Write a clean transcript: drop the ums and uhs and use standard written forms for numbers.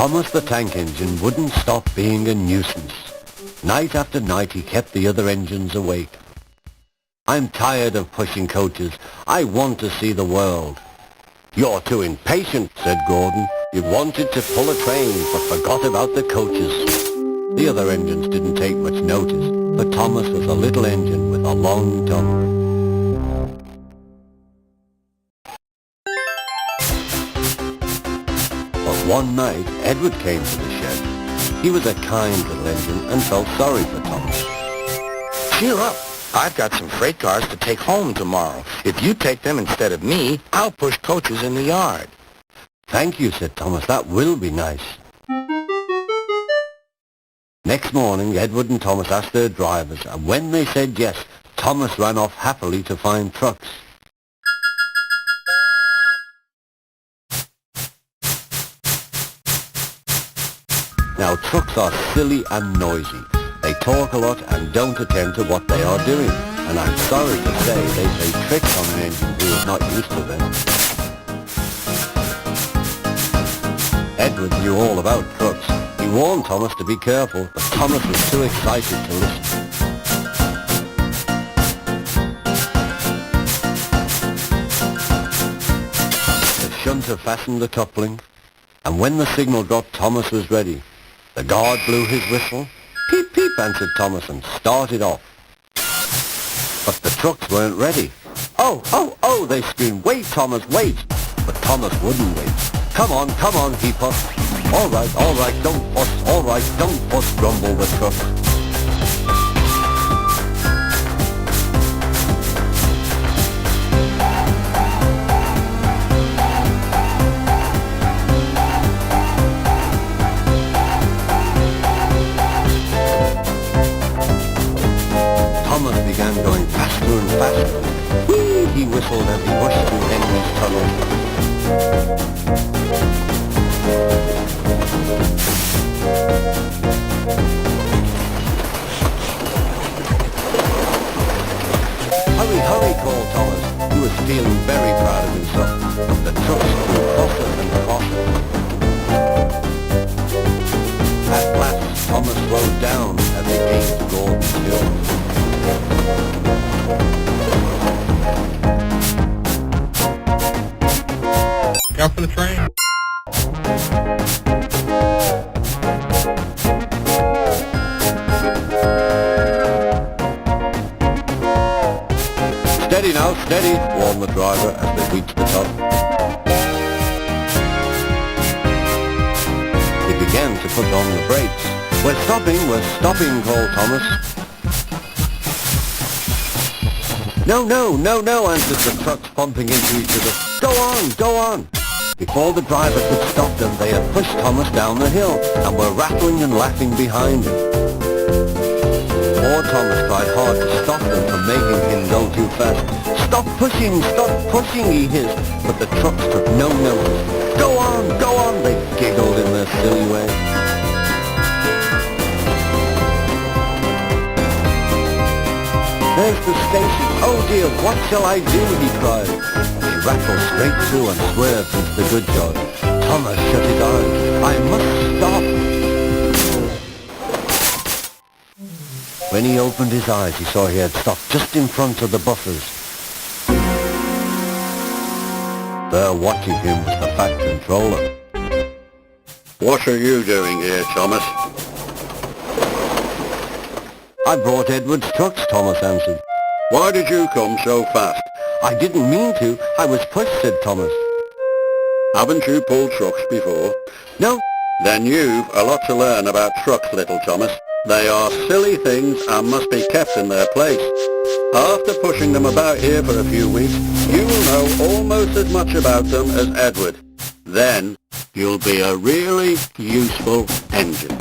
Thomas the tank engine wouldn't stop being a nuisance. Night after night he kept the other engines awake. "I'm tired of pushing coaches. I want to see the world." "You're too impatient," said Gordon. "You wanted to pull a train, but forgot about the coaches." The other engines didn't take much notice, but Thomas was a little engine with a long tongue. But one night, Edward came to the shed. He was a kind little engine and felt sorry for Thomas. "Cheer up. I've got some freight cars to take home tomorrow. If you take them instead of me, I'll push coaches in the yard." "Thank you," said Thomas. "That will be nice." Next morning, Edward and Thomas asked their drivers, and when they said yes, Thomas ran off happily to find trucks. Now, trucks are silly and noisy. They talk a lot and don't attend to what they are doing. And I'm sorry to say they play tricks on an engine who is not used to them. Edward knew all about trucks. He warned Thomas to be careful, but Thomas was too excited to listen. The shunter fastened the coupling, and when the signal dropped, Thomas was ready. The guard blew his whistle. "Peep, peep," answered Thomas, and started off. But the trucks weren't ready. "Oh, oh, oh," they screamed. "Wait, Thomas, wait." But Thomas wouldn't wait. Come on, he puffed. All right, don't fuss, all right, don't fuss," grumbled the truck. Thomas began going faster and faster. Whee! He whistled as he rushed through Henry's tunnel. "Hurry, hurry," called Thomas. He was feeling very proud of himself, but the trucks grew closer and closer. At last, Thomas slowed down as they came to Gordon's Hill. Out for the train. "Steady now, steady," warned the driver as they reached the top. He began to put on the brakes. We're stopping," called Thomas. No, answered the trucks, bumping into each other. Go on." Before the driver could stop them, they had pushed Thomas down the hill and were rattling and laughing behind him. Poor Thomas tried hard to stop them from making him go too fast. Stop pushing, he hissed, but the trucks took no notice. Go on, they giggled in their silly way. "There's the station. Oh dear, what shall I do?" he cried. He rattled straight through and swerved into the goods yard. Thomas shut his eyes. "I must stop." When he opened his eyes, he saw he had stopped just in front of the buffers. There watching him was the Fat Controller. "What are you doing here, Thomas?" "I brought Edward's trucks," Thomas answered. "Why did you come so fast?" "I didn't mean to. I was pushed," said Thomas. "Haven't you pulled trucks before?" "No." "Then you've a lot to learn about trucks, little Thomas. They are silly things and must be kept in their place. After pushing them about here for a few weeks, you will know almost as much about them as Edward. Then you'll be a really useful engine."